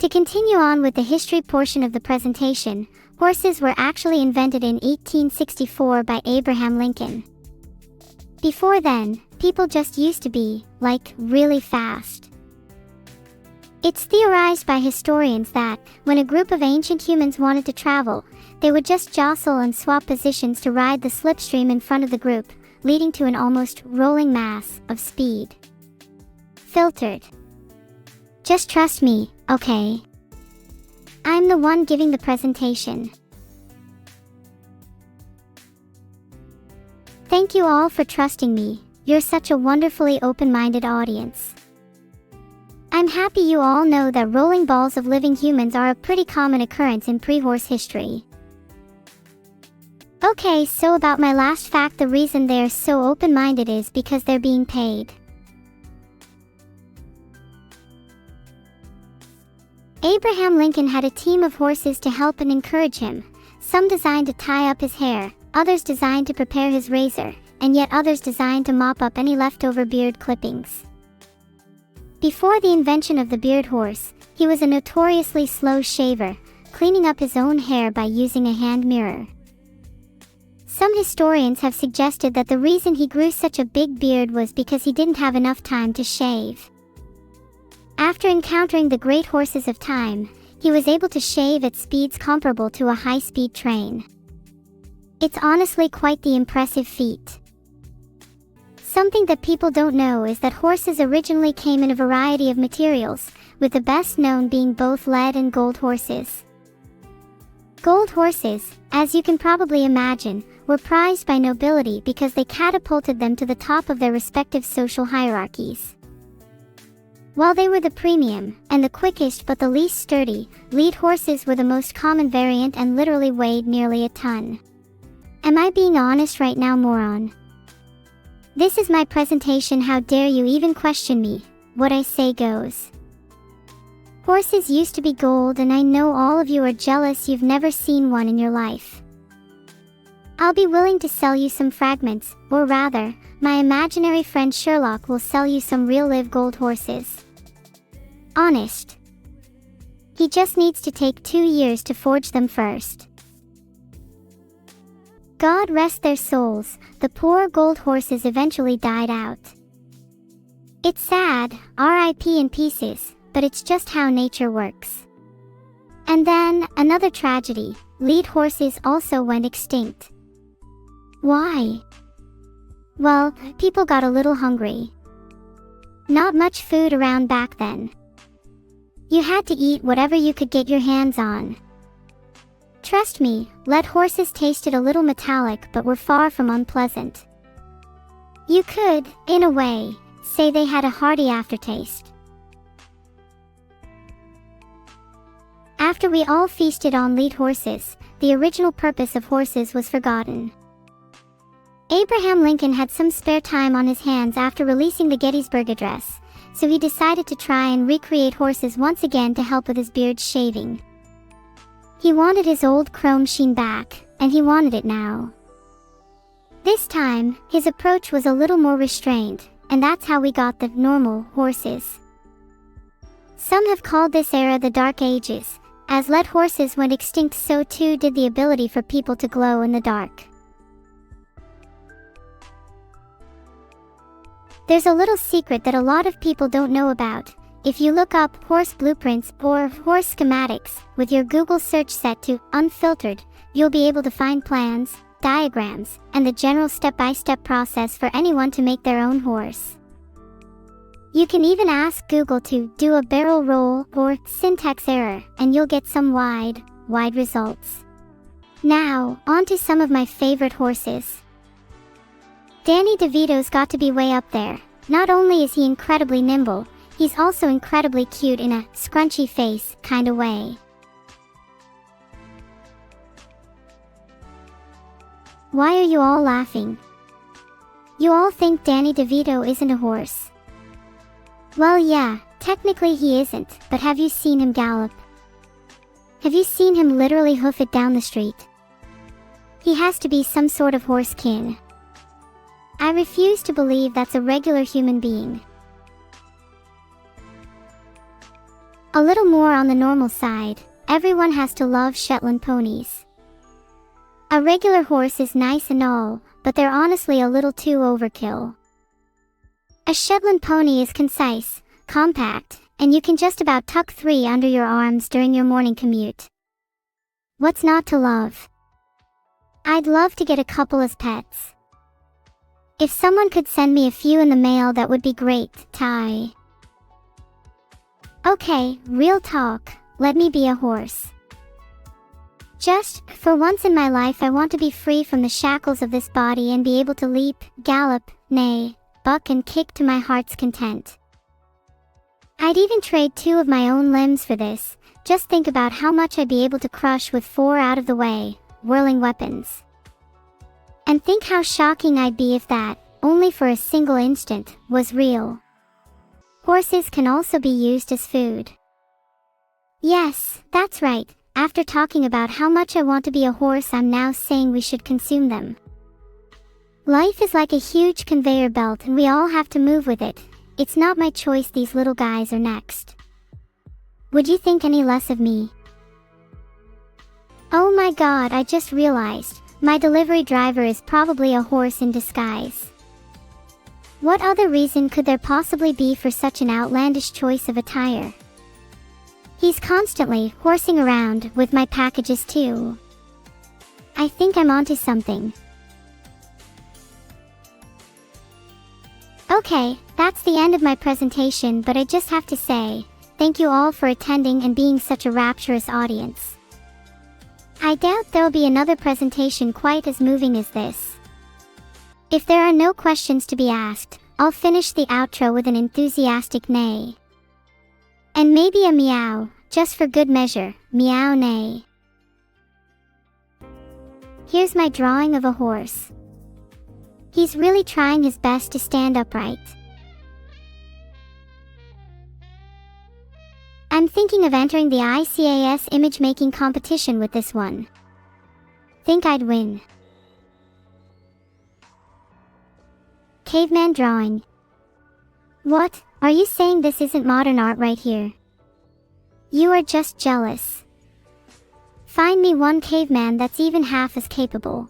To continue on with the history portion of the presentation, horses were actually invented in 1864 by Abraham Lincoln. Before then, people just used to be, like, really fast. It's theorized by historians that, when a group of ancient humans wanted to travel, they would just jostle and swap positions to ride the slipstream in front of the group, leading to an almost rolling mass of speed. Filtered. Just trust me, okay? I'm the one giving the presentation. Thank you all for trusting me. You're such a wonderfully open-minded audience. I'm happy you all know that rolling balls of living humans are a pretty common occurrence in pre-horse history. Okay, so about my last fact, the reason they're so open-minded is because they're being paid. Abraham Lincoln had a team of horses to help and encourage him, some designed to tie up his hair, others designed to prepare his razor, and yet others designed to mop up any leftover beard clippings. Before the invention of the beard horse, he was a notoriously slow shaver, cleaning up his own hair by using a hand mirror. Some historians have suggested that the reason he grew such a big beard was because he didn't have enough time to shave. After encountering the great horses of time, he was able to shave at speeds comparable to a high-speed train. It's honestly quite the impressive feat. Something that people don't know is that horses originally came in a variety of materials, with the best known being both lead and gold horses. Gold horses, as you can probably imagine, were prized by nobility because they catapulted them to the top of their respective social hierarchies. While they were the premium, and the quickest but the least sturdy, lead horses were the most common variant and literally weighed nearly a ton. Am I being honest right now, moron? This is my presentation, how dare you even question me? What I say goes. Horses used to be gold, and I know all of you are jealous you've never seen one in your life. I'll be willing to sell you some fragments, or rather, my imaginary friend Sherlock will sell you some real live gold horses. Honest. He just needs to take 2 years to forge them first. God rest their souls, the poor gold horses eventually died out. It's sad, RIP in pieces, but it's just how nature works. And then, another tragedy, lead horses also went extinct. Why? Well, people got a little hungry. Not much food around back then. You had to eat whatever you could get your hands on. Trust me, lead horses tasted a little metallic but were far from unpleasant. You could, in a way, say they had a hearty aftertaste. After we all feasted on lead horses, the original purpose of horses was forgotten. Abraham Lincoln had some spare time on his hands after releasing the Gettysburg Address, so he decided to try and recreate horses once again to help with his beard shaving. He wanted his old chrome sheen back, and he wanted it now. This time, his approach was a little more restrained, and that's how we got the normal horses. Some have called this era the Dark Ages. As lead horses went extinct, so too did the ability for people to glow in the dark. There's a little secret that a lot of people don't know about. If you look up horse blueprints or horse schematics with your Google search set to unfiltered, you'll be able to find plans, diagrams, and the general step-by-step process for anyone to make their own horse. You can even ask Google to do a barrel roll or syntax error, and you'll get some wide results. Now, on to some of my favorite horses. Danny DeVito's got to be way up there. Not only is he incredibly nimble, he's also incredibly cute in a scrunchy face kind of way. Why are you all laughing? You all think Danny DeVito isn't a horse. Well, yeah, technically he isn't, but have you seen him gallop? Have you seen him literally hoof it down the street? He has to be some sort of horse king. I refuse to believe that's a regular human being. A little more on the normal side, everyone has to love Shetland ponies. A regular horse is nice and all, but they're honestly a little too overkill. A Shetland pony is concise, compact, and you can just about tuck 3 under your arms during your morning commute. What's not to love? I'd love to get a couple as pets. If someone could send me a few in the mail, that would be great, Ty. Okay, real talk, let me be a horse. Just, for once in my life, I want to be free from the shackles of this body and be able to leap, gallop, neigh, buck and kick to my heart's content. I'd even trade 2 of my own limbs for this. Just think about how much I'd be able to crush with 4 out of the way, whirling weapons. And think how shocking I'd be if that, only for a single instant, was real. Horses can also be used as food. Yes, that's right. After talking about how much I want to be a horse, I'm now saying we should consume them. Life is like a huge conveyor belt and we all have to move with it. It's not my choice, these little guys are next. Would you think any less of me? Oh my god, I just realized, my delivery driver is probably a horse in disguise. What other reason could there possibly be for such an outlandish choice of attire? He's constantly horsing around with my packages too. I think I'm onto something. Okay, that's the end of my presentation, but I just have to say, thank you all for attending and being such a rapturous audience. I doubt there'll be another presentation quite as moving as this. If there are no questions to be asked, I'll finish the outro with an enthusiastic neigh. And maybe a meow, just for good measure, meow neigh. Here's my drawing of a horse. He's really trying his best to stand upright. I'm thinking of entering the ICAS image making competition with this one. Think I'd win. Caveman drawing. What? Are you saying this isn't modern art right here? You are just jealous. Find me one caveman that's even half as capable.